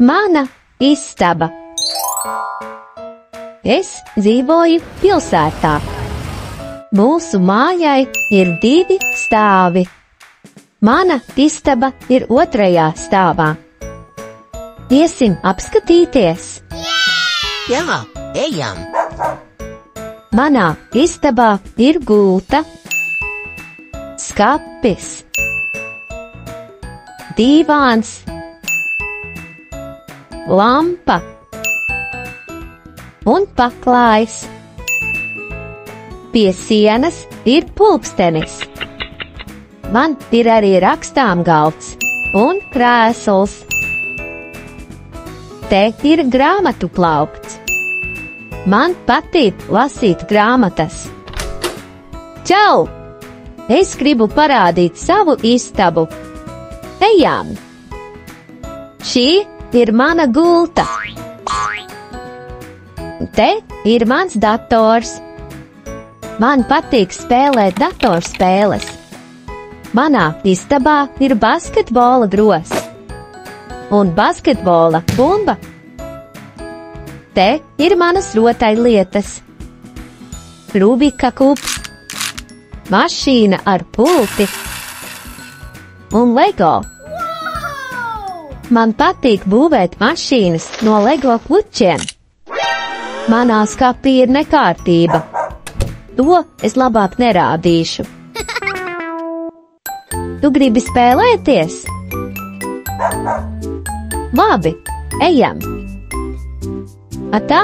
Mana istaba. Es dzīvoju pilsētā. Mūsu mājai ir 2 stāvi. Mana istaba ir 2. stāvā. Iesim apskatīties. Jā, ejam. Manā istabā ir gulta, skapis, dīvāns, lampa un paklājs. Pie sienas ir pulkstenis. Man ir arī rakstāmgalds un krēsls. Te ir grāmatu plaukts. Man patīk lasīt grāmatas. Čau! Es gribu parādīt savu istabu. Ejam! Šī ir mana gulta. Te ir mans dators. Man patīk spēlēt datorspēles. Manā istabā ir basketbola gros un basketbola bumba. Te ir manas rotaļlietas. Rubika kubs, mašīna ar pulti un Lego. Man patīk būvēt mašīnas no Lego klučiem. Manā skapī ir nekārtība. To es labāk nerādīšu. Tu gribi spēlēties? Labi, ejam! Atā!